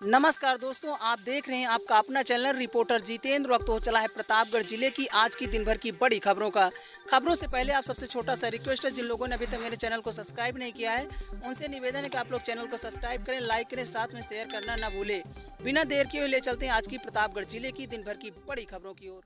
नमस्कार दोस्तों, आप देख रहे हैं आपका अपना चैनल रिपोर्टर जितेंद्र। वक्त हो चला है प्रतापगढ़ जिले की आज की दिन भर की बड़ी खबरों का। खबरों से पहले आप सबसे छोटा सा रिक्वेस्ट है, जिन लोगों ने अभी तक मेरे चैनल को सब्सक्राइब नहीं किया है उनसे निवेदन है कि आप लोग चैनल को सब्सक्राइब करें, लाइक करें, साथ में शेयर करना ना भूलें। बिना देर किए ले चलते हैं आज की प्रतापगढ़ जिले की दिन भर की बड़ी खबरों की ओर।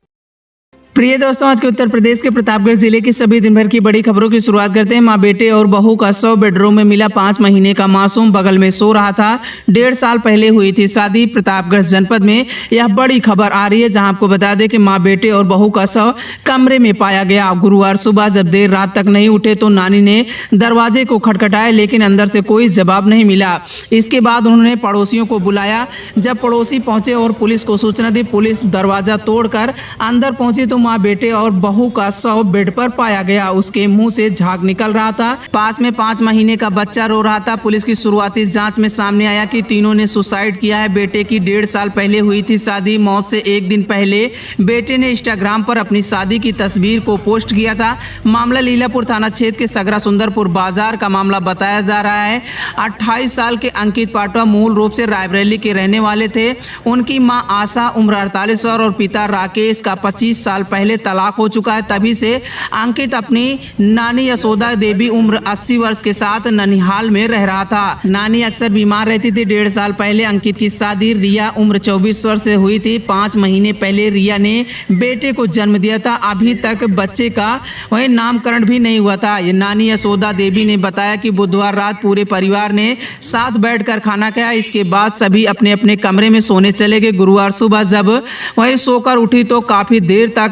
प्रिय दोस्तों, आज के उत्तर प्रदेश के प्रतापगढ़ जिले की सभी दिन भर की बड़ी खबरों की शुरुआत करते हैं। मां बेटे और बहू का 100 बेडरूम में मिला 5 महीने का मासूम बगल में सो रहा था। 1.5 साल पहले हुई थी शादी। प्रतापगढ़ जनपद में यह बड़ी खबर आ रही है, जहां आपको बता दें कि मां बेटे और बहू का शव कमरे में पाया गया। गुरुवार सुबह जब देर रात तक नहीं उठे तो नानी ने दरवाजे को खटखटाया, लेकिन अंदर से कोई जवाब नहीं मिला। इसके बाद उन्होंने पड़ोसियों को बुलाया। जब पड़ोसी पहुंचे और पुलिस को सूचना दी, पुलिस दरवाजा तोड़कर अंदर पहुंची तो मां बेटे और बहू का शव बेड पर पाया गया। उसके मुंह से झाग निकल रहा था। पास में 5 महीने का बच्चा रो रहा था। पुलिस की शुरुआती जांच में सामने आया कि तीनों ने सुसाइड किया है। बेटे की 1.5 साल पहले हुई थी शादी। मौत से 1 दिन पहले बेटे ने इंस्टाग्राम पर अपनी शादी की तस्वीर को पोस्ट किया था। मामला लीलापुर थाना क्षेत्र के सगरा सुंदरपुर बाजार का मामला बताया जा रहा है। 28 साल के अंकित पाटवा मूल रूप से रायबरेली के रहने वाले थे। उनकी मां आशा उम्र 48 और पिता राकेश का 25 साल पहले तलाक हो चुका है। तभी से अंकित अपनी नानी यशोदा देवी उम्र 80 वर्ष के साथ ननिहाल में रह रहा था। नानी अक्सर बीमार रहती थी। 1.5 साल पहले अंकित की शादी रिया उम्र 24 वर्ष से हुई थी। 5 महीने पहले रिया ने बेटे को जन्म दिया था। अभी तक बच्चे का वही नामकरण भी नहीं हुआ था। ये नानी यशोदा देवी ने बताया कि बुधवार रात पूरे परिवार ने साथ बैठकर खाना खाया। इसके बाद सभी अपने अपने कमरे में सोने चले गए। गुरुवार सुबह जब वही सोकर उठी तो काफी देर तक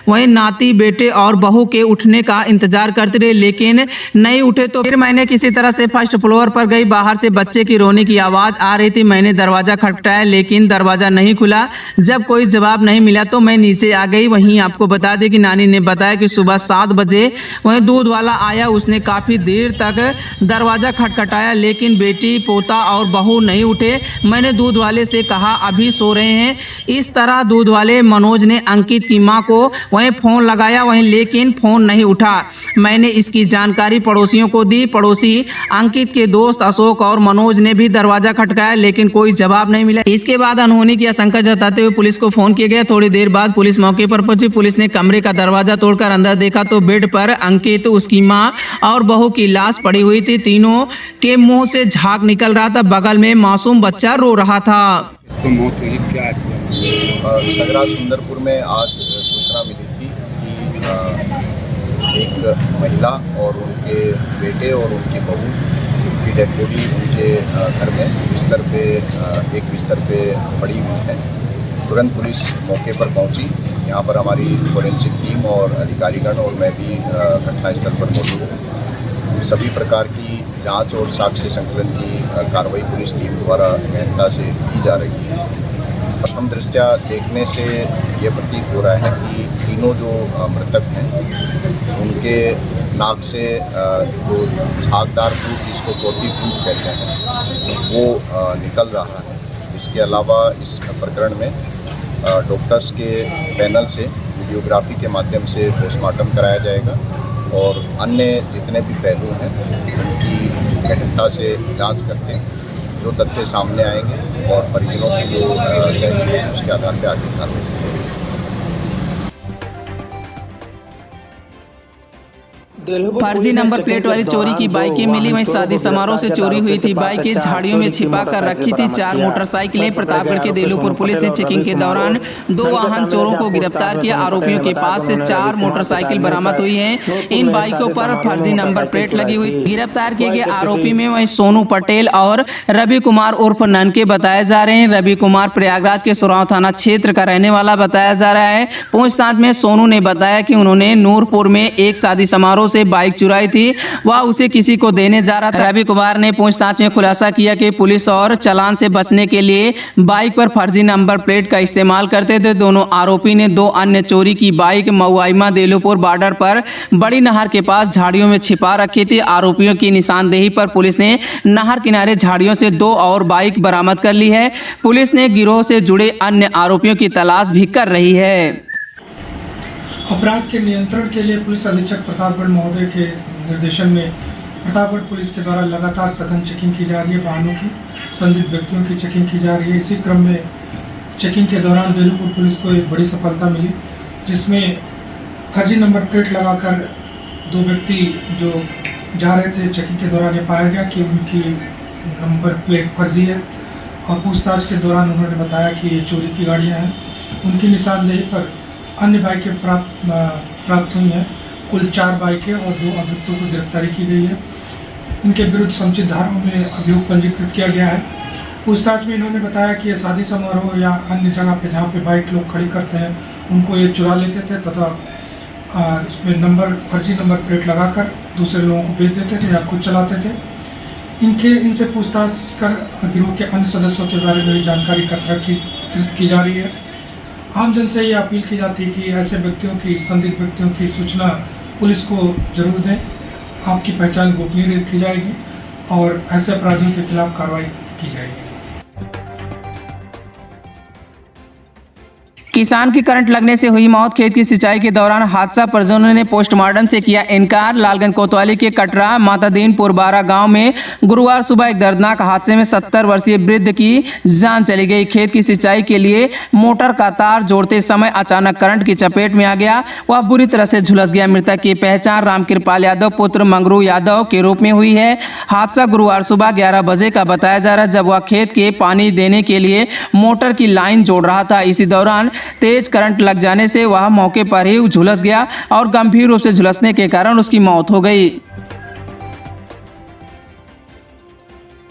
वही नाती बेटे और बहू के उठने का इंतजार करते रहे, लेकिन नहीं उठे। तो फिर मैंने किसी तरह से फर्स्ट फ्लोर पर गई। बाहर से बच्चे की रोने की आवाज आ रही थी। मैंने दरवाजा खटखटाया, लेकिन दरवाजा नहीं खुला। जब कोई जवाब नहीं मिला तो मैं नीचे आ गई। वहीं आपको बता दें कि नानी ने बताया कि सुबह 7 बजे वहीं दूध वाला आया। उसने काफी देर तक दरवाजा खटखटाया, लेकिन बेटी, पोता और बहू नहीं उठे। मैंने दूध वाले से कहा अभी सो रहे हैं। इस तरह दूध वाले मनोज ने अंकित की मां को वहीं फोन लगाया, वहीं लेकिन फोन नहीं उठा। मैंने इसकी जानकारी पड़ोसियों को दी। पड़ोसी अंकित के दोस्त अशोक और मनोज ने भी दरवाजा खटकाया, लेकिन कोई जवाब नहीं मिला। इसके बाद अनहोनी की आशंका जताते हुए पुलिस को फोन किया गया। थोड़ी देर बाद पुलिस मौके पर पहुंची। पुलिस ने कमरे का दरवाजा तोड़कर अंदर देखा तो बेड पर अंकित, उसकी मां और बहू की लाश पड़ी हुई थी। तीनों के मुंह से झाग निकल रहा था। बगल में मासूम बच्चा रो रहा था। तो मौत हुई क्या है? सगरा सुंदरपुर में आज सूचना मिली थी कि एक महिला और उनके बेटे और उनकी बहू की डेड बॉडी उनके घर में बिस्तर पे पड़ी हुई है। तुरंत पुलिस मौके पर पहुंची। यहाँ पर हमारी फोरेंसिक टीम और अधिकारीगण और मैं भी घटनास्थल पर मौजूद हूँ। सभी प्रकार की जांच और साक्ष्य संकलन की कार्रवाई पुलिस टीम द्वारा गहनता से की जा रही है। प्रथम दृष्टया देखने से ये प्रतीत हो रहा है कि तीनों जो मृतक हैं उनके नाक से जो झागदार फ्रूट, जिसको कोटी फ्रूट कहते हैं, वो निकल रहा है। इसके अलावा इस प्रकरण में डॉक्टर्स के पैनल से वीडियोग्राफी के माध्यम से पोस्टमार्टम कराया जाएगा और अन्य जितने भी पहलू हैं उनकी गहनता से जांच करके जो तथ्य सामने आएंगे और परिजनों की जो उसके आधार पर आगे कार्रवाई की जाएगी। फर्जी नंबर प्लेट वाली चोरी की बाइकें मिली। वहीं शादी समारोह से चोरी हुई थी बाइकें झाड़ियों में छिपा कर रखी थी 4 मोटरसाइकिलें। प्रतापगढ़ के देलूपुर पुलिस ने चेकिंग के दौरान 2 वाहन चोरों को गिरफ्तार किया। आरोपियों के पास से 4 मोटरसाइकिल बरामद हुई हैं। इन बाइकों पर फर्जी नंबर प्लेट लगी हुई। गिरफ्तार किए गए आरोपी में वहीं सोनू पटेल और रवि कुमार उर्फ ननके बताए जा रहे हैं। रवि कुमार प्रयागराज के सुराव थाना क्षेत्र का रहने वाला बताया जा रहा है। पूछताछ में सोनू ने बताया कि उन्होंने नूरपुर में एक शादी समारोह से बाइक चुराई थी, वह उसे किसी को देने जा रहा था। रवि कुमार ने पूछताछ में खुलासा किया कि पुलिस और चालान से बचने के लिए बाइक पर फर्जी नंबर प्लेट का इस्तेमाल करते थे। दोनों आरोपी ने 2 अन्य चोरी की बाइक मऊआइमा देलूपुर बॉर्डर पर बड़ी नहर के पास झाड़ियों में छिपा रखी थी। आरोपियों की निशानदेही पर पुलिस ने नहर किनारे झाड़ियों से 2 और बाइक बरामद कर ली है। पुलिस ने गिरोह से जुड़े अन्य आरोपियों की तलाश भी कर रही है। अपराध के नियंत्रण के लिए पुलिस अधीक्षक प्रतापगढ़ महोदय के निर्देशन में प्रतापगढ़ पुलिस के द्वारा लगातार सघन चेकिंग की जा रही है वाहनों की। संदिग्ध व्यक्तियों की चेकिंग की जा रही है। इसी क्रम में चेकिंग के दौरान बेलूपुर पुलिस को एक बड़ी सफलता मिली, जिसमें फर्जी नंबर प्लेट लगाकर 2 व्यक्ति जो जा रहे थे, चेकिंग के दौरान ये पाया गया कि उनकी नंबर प्लेट फर्जी है और पूछताछ के दौरान उन्होंने बताया कि ये चोरी की गाड़ियाँ हैं। उनकी निशानदेही पर अन्य बाइकें प्राप्त हुई हैं। कुल 4 बाइकें और 2 अभियुक्तों को गिरफ्तारी की गई है। इनके विरुद्ध समुचित धाराओं में अभियोग पंजीकृत किया गया है। पूछताछ में इन्होंने बताया कि ये शादी समारोह या अन्य जगह पे जहाँ पे बाइक लोग खड़ी करते हैं उनको ये चुरा लेते थे तथा इसमें फर्जी नंबर प्लेट लगाकर दूसरे लोगों को बेच देते थे या खुद चलाते थे। इनसे पूछताछ कर गिरोह के अन्य सदस्यों के बारे में भी जानकारी एकत्र की जा रही है। आम जन से ये अपील की जाती है कि ऐसे संदिग्ध व्यक्तियों की सूचना पुलिस को जरूर दें। आपकी पहचान गोपनीय रखी जाएगी और ऐसे अपराधियों के खिलाफ कार्रवाई की जाएगी। किसान की करंट लगने से हुई मौत, खेत की सिंचाई के दौरान हादसा, परिजनों ने पोस्टमार्टम से किया इनकार। लालगंज कोतवाली के कटरा मातादीनपुर बारा गांव में गुरुवार सुबह एक दर्दनाक हादसे में 70 वर्षीय वृद्ध की जान चली गई। खेत की सिंचाई के लिए मोटर का तार जोड़ते समय अचानक करंट की चपेट में आ गया, वह बुरी तरह से झुलस गया। मृतक की पहचान रामकृपाल यादव पुत्र मंगरू यादव के रूप में हुई है। हादसा गुरुवार सुबह 11 बजे का बताया जा रहा है, जब वह खेत के पानी देने के लिए मोटर की लाइन जोड़ रहा था। इसी दौरान तेज करंट लग जाने से वह मौके पर ही झुलस गया और गंभीर रूप से झुलसने के कारण उसकी मौत हो गई।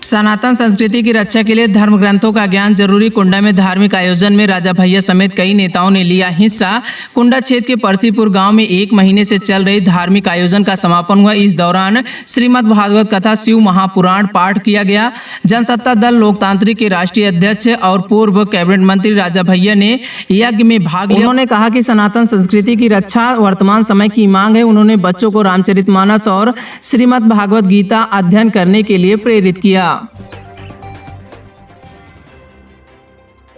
सनातन संस्कृति की रक्षा के लिए धर्म ग्रंथों का ज्ञान जरूरी। कुंडा में धार्मिक आयोजन में राजा भैया समेत कई नेताओं ने लिया हिस्सा। कुंडा क्षेत्र के परसीपुर गांव में 1 महीने से चल रही धार्मिक आयोजन का समापन हुआ। इस दौरान श्रीमद् भागवत कथा, शिव महापुराण पाठ किया गया। जनसत्ता दल लोकतांत्रिक के राष्ट्रीय अध्यक्ष और पूर्व कैबिनेट मंत्री राजा भैया ने यज्ञ में भाग लिया। उन्होंने कहा कि सनातन संस्कृति की रक्षा वर्तमान समय की मांग है। उन्होंने बच्चों को रामचरितमानस और श्रीमद् भागवत गीता अध्ययन करने के लिए प्रेरित किया।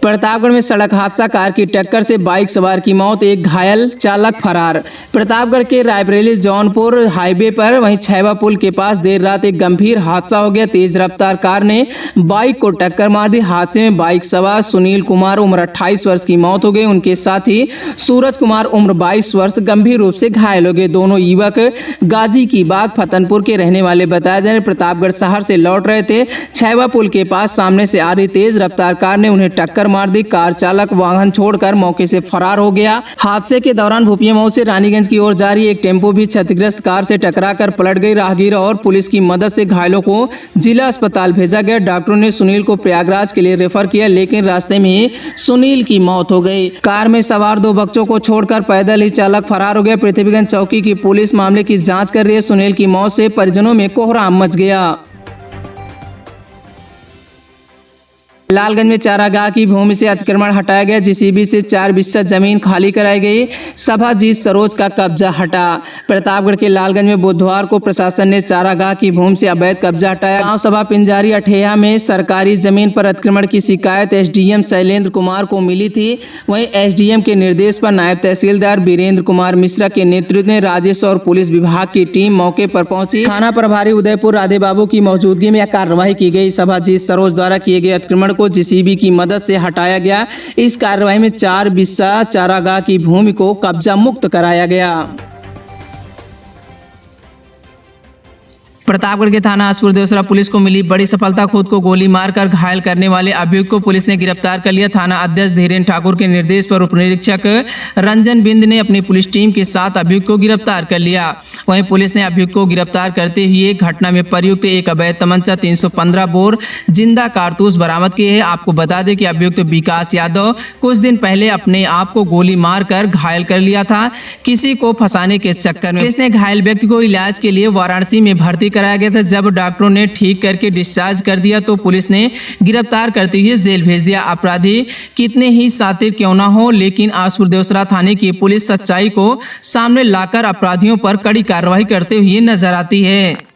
प्रतापगढ़ में सड़क हादसा, कार की टक्कर से बाइक सवार की मौत, एक घायल, चालक फरार। प्रतापगढ़ के रायबरेली जौनपुर हाईवे पर वहीं छैवा पुल के पास देर रात एक गंभीर हादसा हो गया। तेज रफ्तार कार ने बाइक को टक्कर मार दी। हादसे में बाइक सवार सुनील कुमार उम्र 28 वर्ष की मौत हो गई। उनके साथी सूरज कुमार उम्र 22 वर्ष गंभीर रूप से घायल हो गए। दोनों युवक गाजी की बाग फतनपुर के रहने वाले बताया जा रहे। प्रतापगढ़ शहर से लौट रहे थे। छैवा पुल के पास सामने से आ रही तेज रफ्तार कार ने उन्हें टक्कर मार दी। कार चालक वाहन छोड़कर मौके से फरार हो गया। हादसे के दौरान भूपिया मऊ से रानीगंज की ओर जा रही एक टेम्पो भी क्षतिग्रस्त कार से टकराकर पलट गई। राहगीर और पुलिस की मदद से घायलों को जिला अस्पताल भेजा गया। डॉक्टरों ने सुनील को प्रयागराज के लिए रेफर किया, लेकिन रास्ते में ही सुनील की मौत हो गई। कार में सवार 2 बच्चों को छोड़कर पैदल ही चालक फरार हो गया। पृथ्वीगंज चौकी की पुलिस मामले की जाँच कर रही है। सुनील की मौत से परिजनों में कोहराम मच गया। लालगंज में चारागाह की भूमि से अतिक्रमण हटाया गया। जेसीबी से 4 बिस्सा जमीन खाली कराई गई। सभाजीत सरोज का कब्जा हटा। प्रतापगढ़ के लालगंज में बुधवार को प्रशासन ने चारागाह की भूमि से अवैध कब्जा हटाया। गांव सभा पिंजारी अठेहा में सरकारी जमीन पर अतिक्रमण की शिकायत एसडीएम शैलेंद्र कुमार को मिली थी। वहीं एसडीएम के निर्देश पर नायब तहसीलदार वीरेंद्र कुमार मिश्रा के नेतृत्व में राजस्व और पुलिस विभाग की टीम मौके पर पहुंची। थाना प्रभारी उदयपुर राधे बाबू की मौजूदगी में यह कार्रवाई की गई। सभाजीत सरोज द्वारा किए गए अतिक्रमण को जेसीबी की मदद से हटाया गया। इस कार्रवाई में 4 बिस्सा चारागाह की भूमि को कब्जा मुक्त कराया गया। प्रतापगढ़ के थाना आसपुर देवसरा पुलिस को मिली बड़ी सफलता। खुद को गोली मारकर घायल करने वाले अभियुक्त को पुलिस ने गिरफ्तार कर लिया। थाना अध्यक्ष धीरेन्द्र ठाकुर के निर्देश पर उप निरीक्षक रंजन बिंद ने अपनी पुलिस टीम के साथ अभियुक्त को गिरफ्तार कर लिया। वहीं पुलिस ने अभियुक्त को गिरफ्तार करते हुए घटना में प्रयुक्त एक अवैध तमंचा, 315 बोर जिंदा कारतूस बरामद किए हैं। आपको बता दें कि अभियुक्त विकास यादव कुछ दिन पहले अपने आप को गोली मारकर घायल कर लिया था, किसी को फंसाने के चक्कर में। पुलिस ने घायल व्यक्ति को इलाज के लिए वाराणसी में भर्ती कराया गया था। जब डॉक्टरों ने ठीक करके डिस्चार्ज कर दिया तो पुलिस ने गिरफ्तार करते हुए जेल भेज दिया। अपराधी कितने ही शातिर क्यों ना हो, लेकिन आसपुर देवसरा थाने की पुलिस सच्चाई को सामने लाकर अपराधियों पर कड़ी कार्रवाई करते हुए नजर आती है।